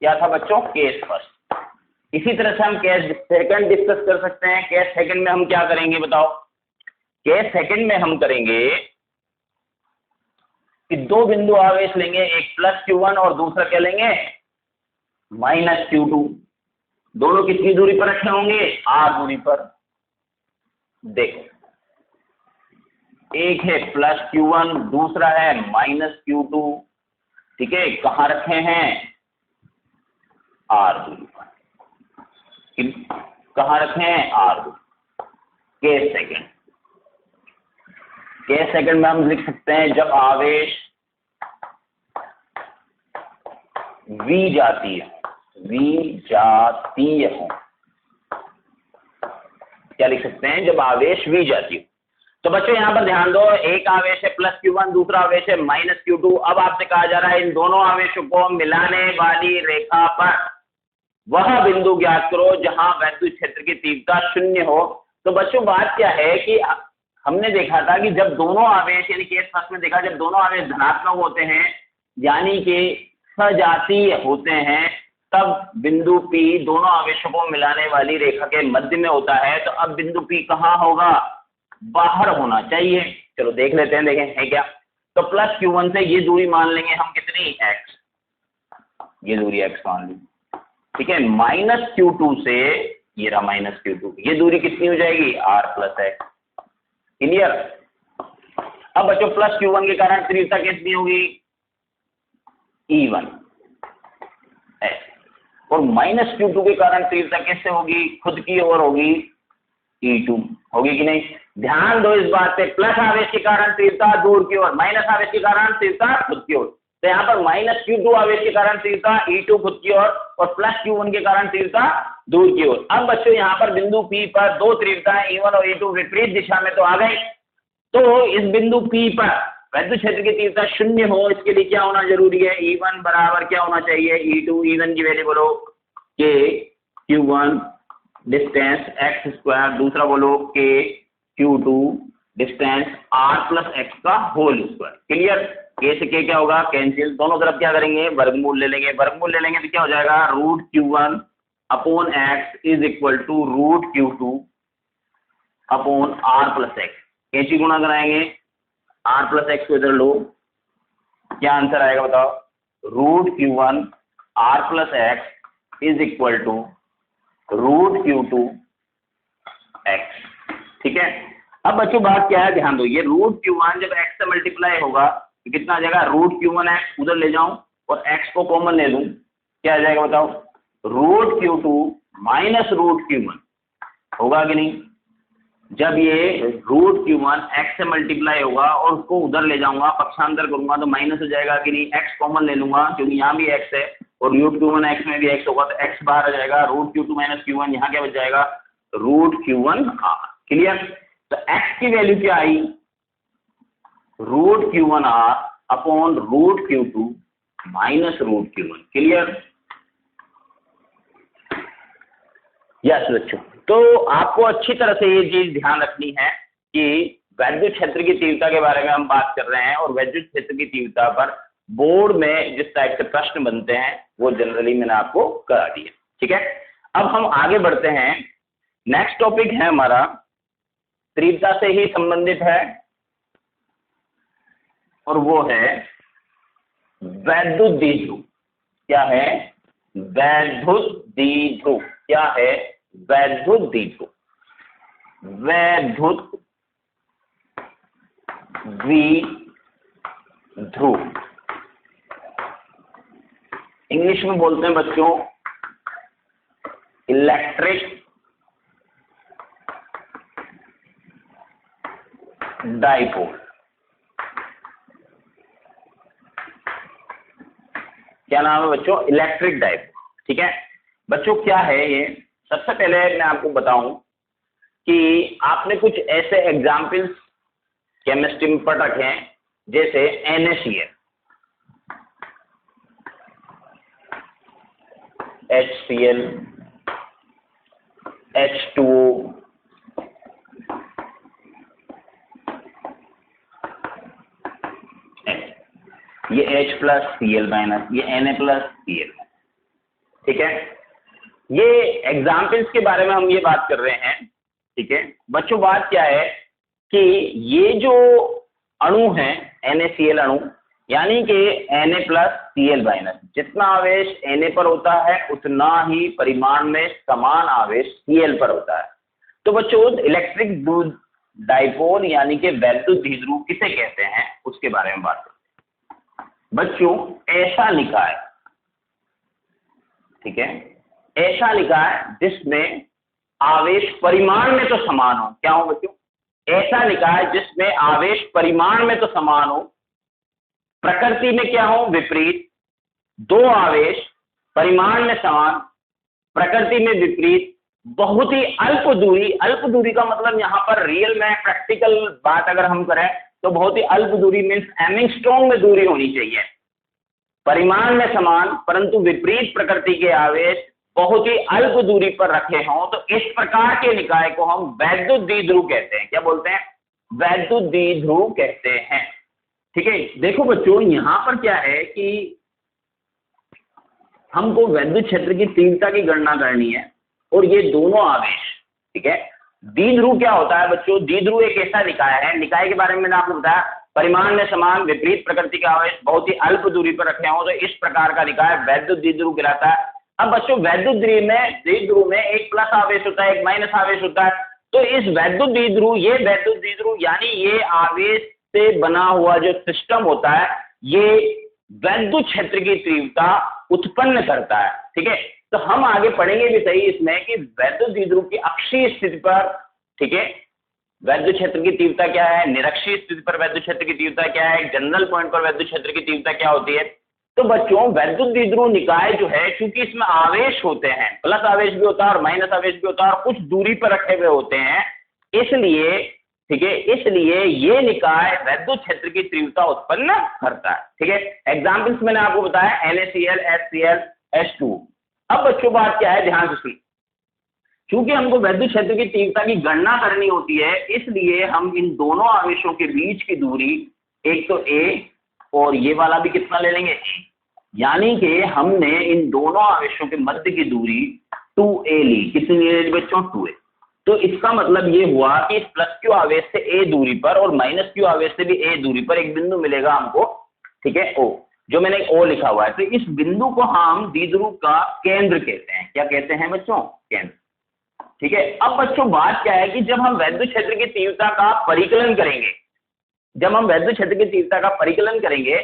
क्या था बच्चों, केस फर्स्ट। इसी तरह से हम केस सेकंड डिस्कस कर सकते हैं। केस सेकंड में हम क्या करेंगे बताओ, केस सेकंड में हम करेंगे कि दो बिंदु आवेश लेंगे, एक प्लस Q1 और दूसरा क्या लेंगे, माइनस Q2। दोनों कितनी दूरी पर रखे होंगे, R दूरी पर। देखो, एक है प्लस Q1, दूसरा है माइनस Q2। ठीक है, कहां रखे हैं, R दूरी पर। कहां रखे हैं, R दूरी। केस सेकंड, केस सेकंड में हम लिख सकते हैं जब आवेश विजातीय हो। क्या लिख सकते हैं, जब आवेश विजातीय हो। तो बच्चों यहां पर ध्यान दो, एक आवेश है प्लस Q1, दूसरा आवेश है माइनस Q2। अब आपसे कहा जा रहा है इन दोनों आवेशों को मिलाने वाली रेखा पर वह बिंदु ज्ञात करो जहां वैद्युत क्षेत्र की तीव्रता शून्य हो। तो बच्चों बात क्या है कि हमने देखा था कि जब दोनों आवेश, यानी केस फर्स्ट में देखा, जब दोनों आवेश धनात्मक होते हैं यानी कि सजातीय होते हैं, तब बिंदु P दोनों आवेशों को मिलाने वाली रेखा के मध्य में होता है। तो अब बिंदु P कहाँ होगा, बाहर होना चाहिए। चलो देख लेते हैं, देखें है क्या। तो प्लस Q1 से ये दूरी मान लेंगे हम कितनी, x, ये दूरी x मान ली। ठीक है, माइनस Q2 से ये रहा माइनस Q2, ये दूरी कितनी हो जाएगी, R प्लस x। क्लियर। अब बच्चों प्लस Q1 के कारण तीव्रता कितनी होगी, E1 x, और माइनस Q2 के कारण तीव्रता कैसे होगी, खुद की ओर होगी, E2 होगी कि नहीं। ध्यान दो इस बात पे, प्लस आवेश के कारण तीव्रता दूर की ओर, माइनस आवेश के कारण तीव्रता खुद की ओर। तो यहाँ पर माइनस Q2 आवेश के कारण तीव्रता E2 खुद की ओर और प्लस Q1 के कारण तीव्रता दूर की ओर। अब बच्चों यहाँ पर बिंदु P पर दो तीव्रताएं E1 और E2 विपरीत दिशा में तो आ गई, तो इस बिंदु P पर वैद्युत क्षेत्र की तीव्रता शून्य हो, इसके लिए क्या होना जरूरी है? E1 बराबर क्या होना चाहिए? E2, E1 की वैल्यू बोलो K Q1 distance x square, दूसरा बोलो K Q2 distance r plus x का होल स्क्वायर। क्लियर? K से K क्या होगा? कैंसिल, दोनों तरफ क्या करेंगे? वर्गमूल ले लेंगे, वर्गमूल ले लेंगे तो क्या हो जाएगा? Root Q1 upon x is equal to root Q2 upon r plus x. कैंची गुणा कराएंगे, r प्लस एक्स को इधर लो, क्या आंसर आएगा बताओ? Root Q1 r plus x is equal to root Q2 x। ठीक है, अब बच्चों बात क्या है, ध्यान दो, ये रूट Q1 जब x से मल्टीप्लाई होगा तो कितना आ जाएगा? रूट Q1 x, उधर ले जाऊं और x को कॉमन ले लूं, क्या आ जाएगा बताओ? Root Q2 minus root Q1 होगा कि नहीं? जब ये रूट Q1 x से मल्टीप्लाई होगा और उसको उधर ले जाऊंगा, पक्षांतर करूंगा तो माइनस हो जाएगा कि नहीं? x कॉमन ले लूंगा क्योंकि यहाँ भी x है और रूट Q1 x में भी x होगा तो x बाहर आ जाएगा, रूट Q2 माइनस Q1, यहाँ क्या बच जाएगा? Root Q1 r। क्लियर? तो x की वैल्यू क्या आई? Root Q1 r upon root Q2 minus root Q1। Clear? Yes बच्चों, तो आपको अच्छी तरह से ये चीज ध्यान रखनी है कि वैद्युत क्षेत्र की तीव्रता के बारे में हम बात कर रहे हैं और वैद्युत क्षेत्र की तीव्रता पर बोर्ड में जिस टाइप के प्रश्न बनते हैं वो जनरली मैंने आपको करा दिया। ठीक है, अब हम आगे बढ़ते हैं। नेक्स्ट टॉपिक है हमारा तीव्रता से ही संबंधित है और वो है वैद्युत द्विध्रुव। क्या है? वैद्युत द्विध्रुव। क्या है? वैद्युत द्विध्रुव। वैद्युत द्विध्रुव इंग्लिश में बोलते हैं बच्चों इलेक्ट्रिक डाइपोल। क्या नाम है बच्चों? Electric dipole. ठीक है बच्चों, क्या है ये? सबसे पहले मैं आपको बताऊं कि आपने कुछ ऐसे एग्जाम्पल्स केमिस्ट्री में पढ़ रखे हैं जैसे NaCl, HCl, H2O, ये H प्लस Cl माइनस, ये Na प्लस Cl। ठीक है, ये एग्जाम्पल्स के बारे में हम ये बात कर रहे हैं। ठीक है बच्चों, बात क्या है कि ये जो अणु है NaCl अणु, यानी कि Na प्लस Cl माइनस, जितना आवेश Na पर होता है उतना ही परिमाण में समान आवेश Cl पर होता है। तो बच्चों इलेक्ट्रिक डाइपोल यानी कि वैद्युत द्विध्रुव किसे कहते हैं उसके बारे में बात करते हैं। बच्चों ऐसा निकाय, ठीक है, ऐसा निकाय जिसमें आवेश परिमाण में तो समान हो। क्या हो बच्चों? ऐसा निकाय जिसमें आवेश परिमाण में तो समान हो, प्रकृति में क्या हो? विपरीत। दो आवेश परिमाण में समान, प्रकृति में विपरीत, बहुत ही अल्प दूरी। अल्प दूरी का मतलब यहाँ पर रियल में प्रैक्टिकल बात अगर हम करें तो बहुत ही अल्प दूरी मीन्स एंगस्ट्रॉम में दूरी होनी चाहिए। परिमाण में समान परंतु विपरीत प्रकृति के आवेश बहुत ही अल्प दूरी पर रखे हों, तो इस प्रकार के निकाय को हम वैद्युत द्विध्रुव कहते हैं। क्या बोलते हैं? वैद्युत द्विध्रुव कहते हैं। ठीक है, देखो बच्चों यहां पर क्या है कि हमको वैद्युत क्षेत्र की तीव्रता की गणना करनी है और ये दोनों आवेश, ठीक है, द्विध्रुव क्या होता है बच्चों? द्विध्रुव एक ऐसा निकाय है, निकाय के बारे में मैंने आपको बताया, परिमाण में समान, विपरीत प्रकृति के आवेश बहुत ही अल्प दूरी पर रखे हों, तो इस प्रकार का निकाय वैद्युत द्विध्रुव कहलाता है। अब बच्चों वैद्युत द्विध्रुव में एक प्लस आवेश होता है, एक माइनस आवेश होता है। तो इस वैद्युत द्विध्रुव, ये वैद्युत द्विध्रुव यानी ये आवेश से बना हुआ जो सिस्टम होता है, ये वैद्युत क्षेत्र की तीव्रता उत्पन्न करता है। ठीक है, तो हम आगे पढ़ेंगे भी सही इसमें कि वैद्युत द्विध्रुव की अक्षीय स्थिति पर, ठीक है, वैद्युत क्षेत्र की तीव्रता क्या है, निरक्षीय स्थिति पर वैद्युत क्षेत्र की तीव्रता क्या है, जनरल पॉइंट पर वैद्युत क्षेत्र की तीव्रता क्या होती है। तो बच्चों वैद्युत द्विध्रुव निकाय जो है, क्योंकि इसमें आवेश होते हैं, प्लस आवेश भी होता है और माइनस आवेश भी होता है और कुछ दूरी पर रखे हुए होते हैं, इसलिए ठीक है, इसलिए ये निकाय वैद्युत क्षेत्र की तीव्रता उत्पन्न करता है। ठीक है, एग्जाम्पल्स मैंने आपको बताया NaCl, HCl, H2। अब बच्चों बात क्या है, ध्यान से सुनिए। क्योंकि हमको वैद्युत क्षेत्र की तीव्रता की गणना करनी होती है, इसलिए हम इन दोनों आवेशों के बीच की दूरी, एक तो A और ये वाला भी कितना ले लेंगे, यानी कि हमने इन दोनों आवेशों के मध्य की दूरी 2A ली। कितनी ले ली बच्चों, 2A। तो इसका मतलब ये हुआ कि प्लस क्यू आवेश से A दूरी पर और माइनस क्यू आवेश से भी A दूरी पर एक बिंदु मिलेगा हमको, ठीक है, O, जो मैंने O लिखा हुआ है। तो इस बिंदु को हम द्विध्रुव का केंद्र कहते हैं। क्या कहते हैं बच्चों, केंद्र। ठीक है, अब बच्चों बात क्या है कि जब हम वैद्युत क्षेत्र की तीव्रता का परिकलन करेंगे, जब हम वैद्युत क्षेत्र की तीव्रता का परिकलन करेंगे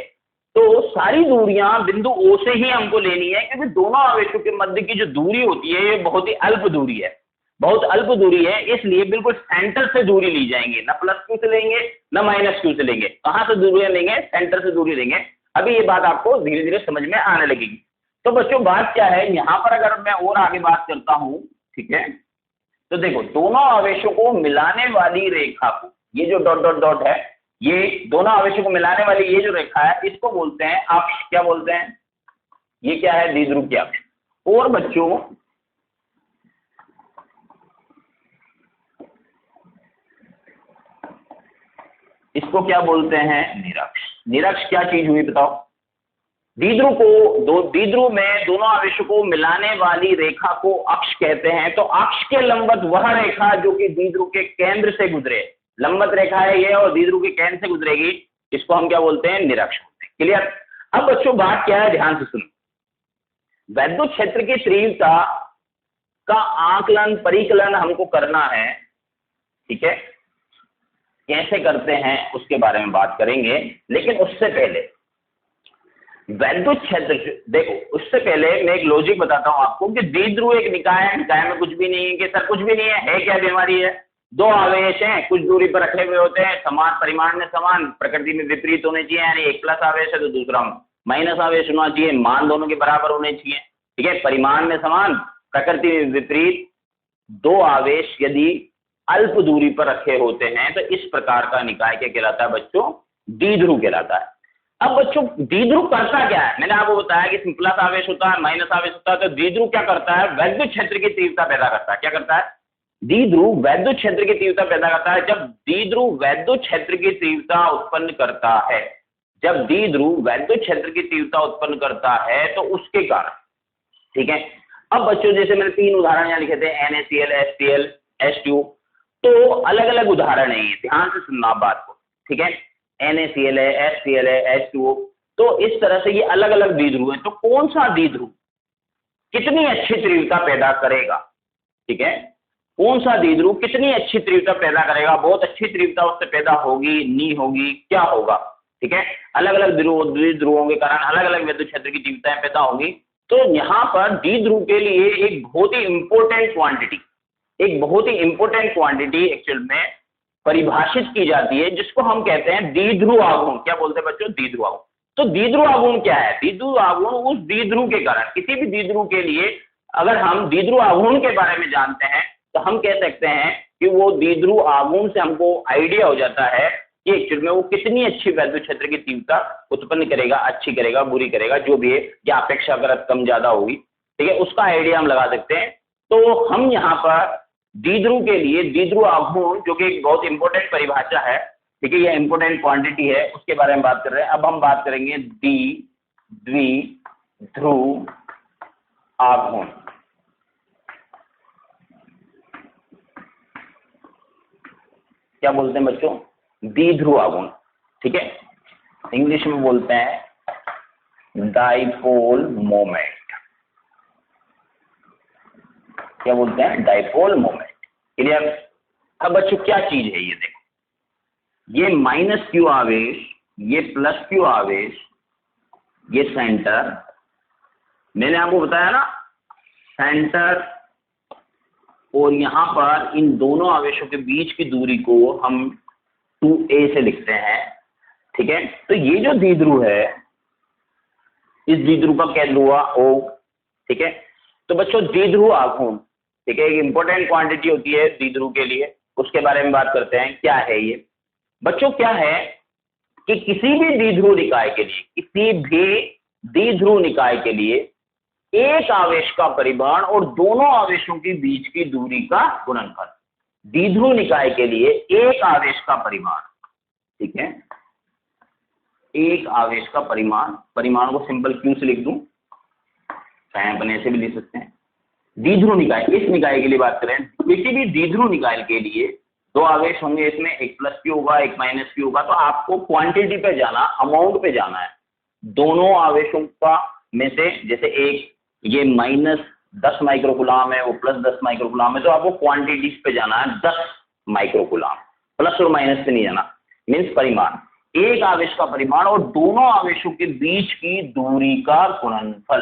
तो सारी दूरियां बिंदु O से ही हमको लेनी है, क्योंकि दोनों आवेशों के मध्य की जो दूरी होती है ये बहुत ही अल्प दूरी है, बहुत अल्प दूरी है, इसलिए बिल्कुल सेंटर से दूरी ली जाएंगे, ना प्लस क्यू से लेंगे ना माइनस क्यू से लेंगे। कहां से दूरियां लेंगे, सेंटर से दूरी लेंगे। अभी ये बात आपको धीरे धीरे समझ में आने लगेगी। तो बच्चों बात क्या है, यहां पर अगर मैं और आगे बात करता हूं, ठीक है, तो देखो दोनों आवेशों को मिलाने वाली रेखा को, ये जो डॉट डॉट डॉट है, ये दोनों आवेशों को मिलाने वाली ये जो रेखा है, इसको बोलते हैं अक्ष। क्या बोलते हैं, ये क्या है, द्विध्रुव की अक्ष। और बच्चों इसको क्या बोलते हैं, निरक्ष। निरक्ष क्या चीज हुई बताओ, द्विध्रुव को, द्विध्रुव में दोनों आवेशों को मिलाने वाली रेखा को अक्ष कहते हैं। तो अक्ष के लंबवत वह रेखा जो कि द्विध्रुव के केंद्र से गुजरे, लंबवत रेखा है ये और द्विध्रुव के केंद्र से गुजरेगी, इसको हम क्या बोलते हैं, निरक्ष बोलते हैं। क्लियर। अब बच्चों बात क्या है, ध्यान से सुनो। वैद्युत क्षेत्र की तीव्रता का आकलन, परिकलन हमको करना है, ठीक है, कैसे करते हैं उसके बारे में बात करेंगे। लेकिन उससे पहले वैद्युत क्षेत्र, देखो उससे पहले मैं एक लॉजिक बताता हूं आपको कि द्विध्रुव एक निकाय है, निकाय में कुछ भी नहीं है। कि सर कुछ भी नहीं है क्या बीमारी है, दो आवेश हैं, कुछ दूरी पर रखे हुए होते हैं, समान परिमाण में समान, प्रकृति में विपरीत होने चाहिए, यानी एक प्लस आवेश है तो दूसरा माइनस आवेश होना चाहिए, मान दोनों के बराबर होने चाहिए, ठीक है, परिमाण में समान, प्रकृति में विपरीत, दो आवेश यदि अल्प दूरी पर रखे होते हैं तो इस प्रकार का निकाय क्या कहलाता है बच्चों, द्विध्रुव कहलाता है। अब बच्चों द्विध्रुव करता क्या है, मैंने आपको बताया कि इसमें प्लस आवेश होता है, माइनस आवेश होता है। तो द्विध्रुव क्या करता है, वैद्युत क्षेत्र की तीव्रता पैदा करता है। क्या करता है, द्विध्रुव वैद्युत क्षेत्र की तीव्रता पैदा करता है। जब द्विध्रुव वैद्युत क्षेत्र की तीव्रता उत्पन्न करता है, जब द्विध्रुव वैद्युत क्षेत्र की तीव्रता उत्पन्न करता है तो उसके कारण, ठीक है। अब बच्चों जैसे मैंने 3 उदाहरण यहाँ लिखे थे, NaCl, HCl, H2, तो अलग अलग उदाहरण है ये, ध्यान से सुनना बात को, ठीक है। NaCl है, HCl है, H2O, तो इस तरह से ये अलग अलग द्विध्रुव है। तो कौन सा द्विध्रुव कितनी अच्छी तीव्रता पैदा करेगा, ठीक है, कौन सा द्विध्रुव कितनी अच्छी तीव्रता पैदा करेगा, बहुत अच्छी तीव्रता उससे पैदा होगी, नहीं होगी, क्या होगा, ठीक है। अलग अलग द्विध्रुवों के कारण अलग अलग वैद्युत क्षेत्र की तीव्रताएं पैदा होगी। तो यहाँ पर द्विध्रुव के लिए एक बहुत ही इंपॉर्टेंट क्वांटिटी, एक बहुत ही इंपॉर्टेंट क्वांटिटी एक्चुअल में परिभाषित की जाती है, जिसको हम कहते हैं द्विध्रुव आघूर्ण। क्या बोलते हैं बच्चों, द्विध्रुव आघूर्ण। तो द्विध्रुव आघूर्ण क्या है, द्विध्रुव आघूर्ण उस द्विध्रुव के कारण, किसी भी द्विध्रुव के लिए अगर हम द्विध्रुव आघूर्ण के बारे में जानते हैं तो हम कह सकते हैं कि वो द्विध्रुव आघूर्ण से हमको आइडिया हो जाता है कि एक्चुअल में वो कितनी अच्छी वैद्युत क्षेत्र की तीव्रता उत्पन्न करेगा, अच्छी करेगा, बुरी करेगा, जो भी है, या अपेक्षाकृत कम ज्यादा होगी, ठीक है, उसका आइडिया हम लगा सकते हैं। तो हम यहाँ पर द्विध्रुव के लिए द्विध्रुव आघूर्ण, जो कि एक बहुत इंपॉर्टेंट परिभाषा है, ठीक है, यह इंपॉर्टेंट क्वांटिटी है, उसके बारे में बात कर रहे हैं। अब हम बात करेंगे द्विध्रुव आघूर्ण। क्या बोलते हैं बच्चों, द्विध्रुव आघूर्ण, ठीक है, इंग्लिश में बोलते हैं डाइपोल मोमेंट। क्या बोलते हैं, डाइपोल मोमेंट। क्लियर। अब बच्चों क्या चीज है ये, देखो ये माइनस क्यू आवेश, ये प्लस क्यू आवेश, ये सेंटर, मैंने आपको बताया ना, सेंटर और यहाँ पर इन दोनों आवेशों के बीच की दूरी को हम 2a से लिखते हैं। ठीक है, तो ये जो द्विध्रुव है, इस द्विध्रुव का क्या ध्रुव हुआ? O। ठीक है, तो बच्चों द्विध्रुव आघूर्ण, ठीक है, एक इंपॉर्टेंट क्वांटिटी होती है द्विध्रुव के लिए, उसके बारे में बात करते हैं। क्या है ये बच्चों? क्या है कि किसी भी द्विध्रुव निकाय के लिए, किसी भी द्विध्रुव निकाय के लिए एक आवेश का परिमाण और दोनों आवेशों के बीच की दूरी का गुणनफल। द्विध्रुव निकाय के लिए एक आवेश का परिमाण, ठीक है, एक आवेश का परिमाण, परिमाण को सिंपल क्यू से लिख दूं, चाहे अपन ऐसे भी लिख सकते हैं। द्विध्रुव निकाय, इस निकाय के लिए बात करें, किसी भी द्विध्रुव निकाय के लिए दो आवेश होंगे, इसमें एक प्लस क्यू होगा, एक माइनस क्यू होगा। तो आपको क्वांटिटी पे जाना, अमाउंट पे जाना है। दोनों आवेशों का में से, जैसे एक ये -10 माइक्रोकुलाम है, वो +10 माइक्रोकुलाम है, तो आपको क्वांटिटीज पे जाना है, 10 माइक्रोकुलाम, प्लस और माइनस पे नहीं जाना। मीन्स परिमाण, एक आवेश का परिमाण और दोनों आवेशों के बीच की दूरी का गुणनफल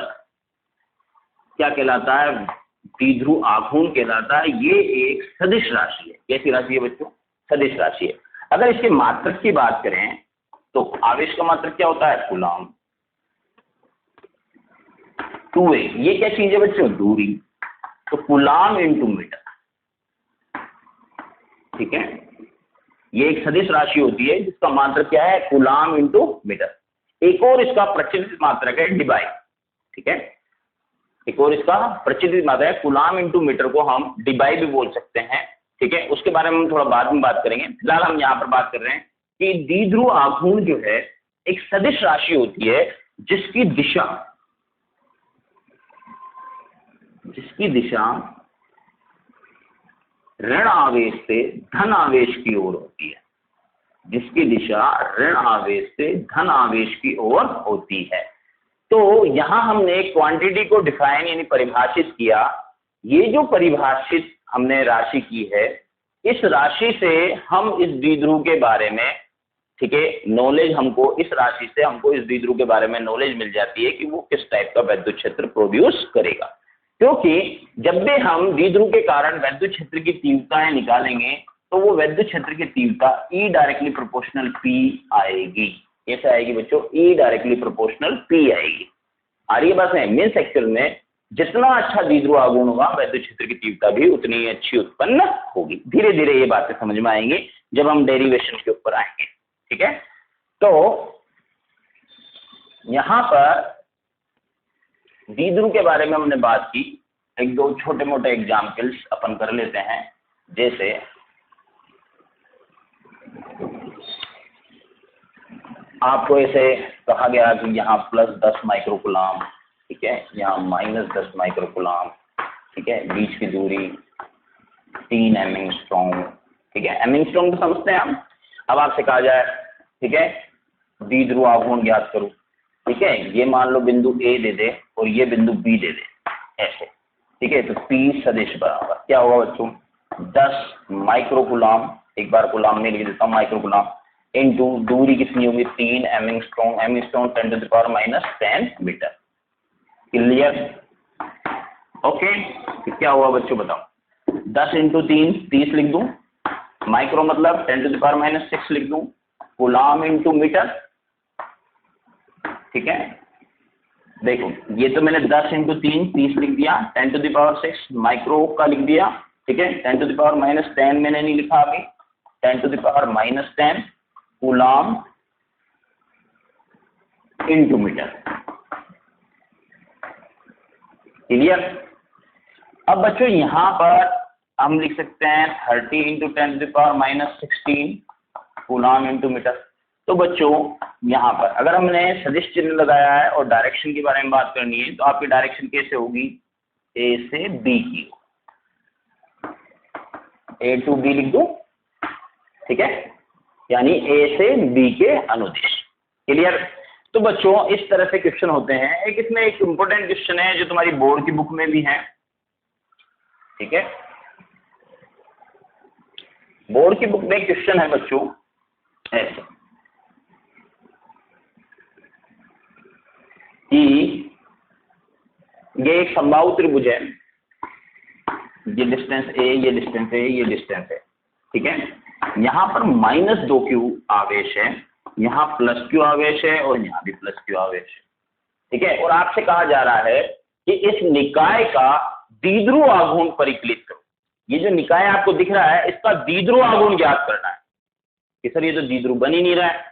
क्या कहलाता है? द्विध्रुव आघूर्ण कहलाता है। ये एक सदिश राशि है। कैसी राशि है बच्चों? सदिश राशि है। अगर इसके मात्रक की बात करें तो आवेश का मात्रक क्या होता है? कूलाम। 2a, ये क्या चीज है बच्चों? दूरी। तो कूलाम इंटू मीटर, ठीक है, ये एक सदिश राशि होती है जिसका मात्रक क्या है? Coulomb into metre. एक और इसका प्रचलित मात्रक है डिबाई, ठीक है, एक और इसका प्रचलित मात्रक है कूलाम इंटू मीटर, को हम डिबाई भी बोल सकते हैं। ठीक है, उसके बारे में हम थोड़ा बाद में बात करेंगे। फिलहाल हम यहाँ पर बात कर रहे हैं कि द्विध्रुव आघूर्ण जो है एक सदिश राशि होती है जिसकी दिशा ऋण आवेश से धन आवेश की ओर होती है, जिसकी दिशा ऋण आवेश से धन आवेश की ओर होती है। तो यहां हमने क्वांटिटी को डिफाइन यानी परिभाषित किया। ये जो परिभाषित हमने राशि की है, इस राशि से हम इस द्विध्रुव के बारे में, ठीक है, नॉलेज हमको इस राशि से हमको इस द्विध्रुव के बारे में नॉलेज मिल जाती है कि वो किस टाइप का विद्युत क्षेत्र प्रोड्यूस करेगा। क्योंकि जब भी हम द्विध्रुव के कारण विद्युत क्षेत्र की तीव्रताएं निकालेंगे तो वो विद्युत क्षेत्र की तीव्रता E डायरेक्टली प्रोपोर्शनल P आएगी। कैसे आएगी बच्चों? E डायरेक्टली प्रोपोर्शनल P आएगी। आ रही है बात है? मीन्स एक्चुअल में जितना अच्छा द्विध्रुव आघूर्ण होगा विद्युत क्षेत्र की तीव्रता भी उतनी अच्छी उत्पन्न होगी। धीरे धीरे ये बातें समझ में आएंगी जब हम डेरिवेशन के ऊपर आएंगे। ठीक है, तो यहां पर द्विध्रुव के बारे में हमने बात की। एक दो छोटे मोटे एग्जाम्पल्स अपन कर लेते हैं। जैसे आपको ऐसे कहा गया कि यहाँ +10 माइक्रोकुलाम, ठीक है, यहाँ -10 माइक्रोकुलाम, ठीक है, बीच की दूरी 3 एंगस्ट्रॉम, ठीक है, एंगस्ट्रॉम तो समझते हैं हम। अब आपसे कहा जाए, ठीक है, द्विध्रुव आघूर्ण ज्ञात करो, ठीक है, ये मान लो बिंदु A दे दे और ये बिंदु B दे दे, ऐसे, ठीक है, तो P सदिश बराबर क्या होगा बच्चों? 10 माइक्रोकुलाम, एक बार कुलाम में लिख देता हूँ, माइक्रोकुलाम, इनटू दूरी कितनी होगी? 3 एंगस्ट्रॉम, 10⁻10 मीटर। क्लियर? ओके, क्या हुआ बच्चों बताओ? 10 × 3 30 लिख दूं, माइक्रो मतलब 10⁻6 लिख दूं, कुलाम इंटू मीटर, ठीक है। देखो ये तो मैंने 10 × 3 30 लिख दिया, 10⁻6 माइक्रो का लिख दिया, ठीक है, 10⁻10 मैंने नहीं लिखा अभी, 10⁻10 कूलाम इंटू मीटर। क्लियर? अब बच्चों यहां पर हम लिख सकते हैं 30 × 10⁻16 कूलाम इंटू मीटर। तो बच्चों यहां पर अगर हमने सदिश चिन्ह लगाया है और डायरेक्शन के बारे में बात करनी है तो आपकी डायरेक्शन कैसे होगी? A से B की, A to B लिख दूं, ठीक है, यानी A से B के अनुदिश। क्लियर? तो बच्चों इस तरह से क्वेश्चन होते हैं। एक इसमें एक इंपॉर्टेंट क्वेश्चन है जो तुम्हारी बोर्ड की बुक में भी है, ठीक है, बोर्ड की बुक में क्वेश्चन है बच्चों ऐसे कि ये एक समबाहु त्रिभुज है, ये डिस्टेंस ए, ये डिस्टेंस ए, ये डिस्टेंस है, ठीक है। यहाँ पर -2q आवेश है, यहाँ +q आवेश है और यहाँ भी +q आवेश है, ठीक है। और आपसे कहा जा रहा है कि इस निकाय का द्विध्रुव आघूर्ण परिकलित करो। ये जो निकाय आपको दिख रहा है इसका द्विध्रुव आघूर्ण ज्ञात करना है कि सर ये तो द्विध्रुव बन ही नहीं रहा है,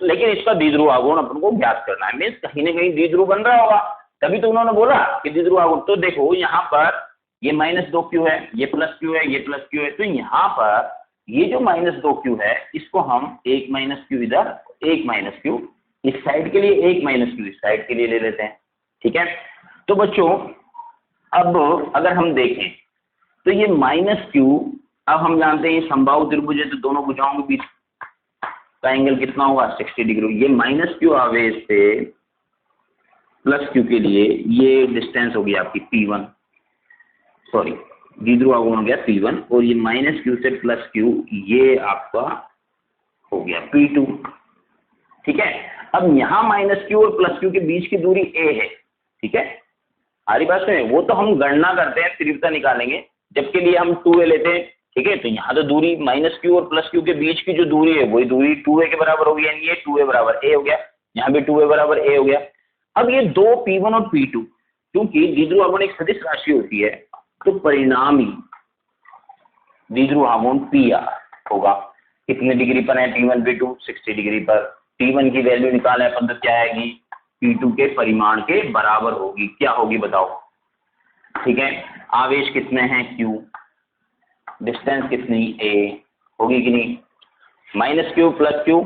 लेकिन इसका द्विध्रुव आघूर्ण अपन को ज्ञात करना है। मीन्स कहीं ना कहीं द्विध्रुव बन रहा होगा, तभी तो उन्होंने बोला कि द्विध्रुव आघूर्ण। तो देखो यहाँ पर ये -2q है, ये +q है, ये +q है, तो यहाँ पर ये जो -2q है इसको हम 1 - q इधर, 1 - q इस साइड के लिए, 1 - q इस साइड के लिए ले लेते हैं, ठीक है। तो बच्चों अब अगर हम देखें तो ये -q, अब हम जानते हैं ये समबाहु त्रिभुज है तो दोनों भुजाओं के बीच का एंगल कितना होगा, 60 डिग्री। ये -q आवेश से +q के लिए ये डिस्टेंस हो गई आपकी P1, सॉरी द्विध्रुव आघूर्ण हो गया P1, और ये -q से +q ये आपका हो गया P2, ठीक है। अब यहाँ -q और +q के बीच की दूरी a है, ठीक है। हमारी बात सुनिए, वो तो हम गणना करते हैं, तीव्रता निकालेंगे जबकि लिए हम 2a लेते हैं, ठीक है। तो यहाँ तो दूरी -q और +q के बीच की जो दूरी है वही दूरी 2a के बराबर होगी, यानी ये 2a बराबर a हो गया, यहाँ भी 2a बराबर a हो गया। अब ये दो P1 और P2 क्योंकि द्विध्रुव आघूर्ण एक सदिश राशि होती है तो परिणामी द्विध्रुव आघूर्ण PR होगा। कितने डिग्री पर है P1 P2, 60 डिग्री पर। P1 की वैल्यू निकालें अपन तो क्या आएगी, P2 के परिमाण के बराबर होगी। क्या होगी बताओ, ठीक है। आवेश कितने हैं Q, डिस्टेंस कितनी A होगी कि नहीं, -q +q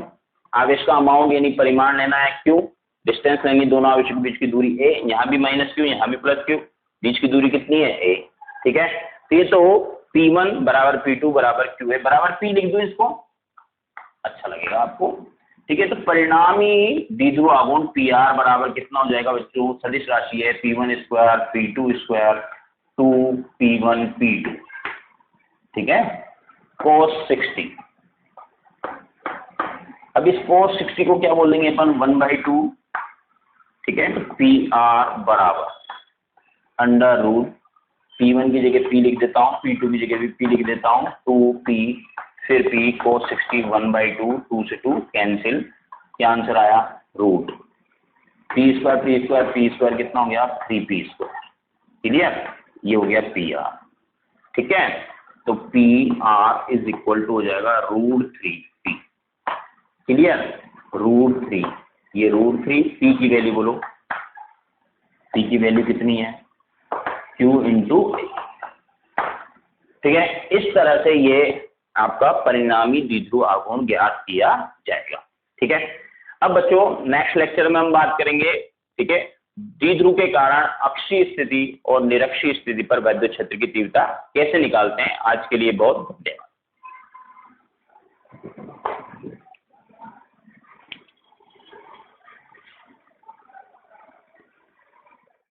आवेश का अमाउंट यानी परिमाण लेना है Q, डिस्टेंस लेनी दोनों आवेशों के बीच की दूरी A, यहाँ भी -q यहाँ भी +q, बीच की दूरी कितनी है A, ठीक है। तो ये तो P1 बराबर P2 बराबर Q है, बराबर P लिख दो इसको, अच्छा लगेगा आपको, ठीक है। तो परिणामी द्विध्रुव आघूर्ण PR बराबर कितना हो जाएगा बच्चों, सदिश राशि है P1² P2², 2P1 P2, ठीक है, cos 60। अब इस cos 60 को क्या बोलेंगे अपन, 1/2, ठीक है। तो PR बराबर √ P1 की जगह P लिख देता हूँ, P2 की जगह भी P लिख देता हूँ, 2P फिर P cos 60 1/2, 2 से 2 कैंसिल, क्या आंसर आया, √ P² कितना हो गया, 3P², क्लियर, ये हो गया PR, ठीक है। तो PR इज इक्वल टू हो जाएगा √3P, क्लियर, √3, ये √3, P की वैल्यू बोलो, P की वैल्यू कितनी है, Q इंटू, ठीक है। इस तरह से ये आपका परिणामी द्विध्रुव आघूर्ण ज्ञात किया जाएगा, ठीक है। अब बच्चों नेक्स्ट लेक्चर में हम बात करेंगे, ठीक है, द्विध्रुव के कारण अक्षीय स्थिति और निरक्षीय स्थिति पर वैद्युत क्षेत्र की तीव्रता कैसे निकालते हैं। आज के लिए बहुत धन्यवाद।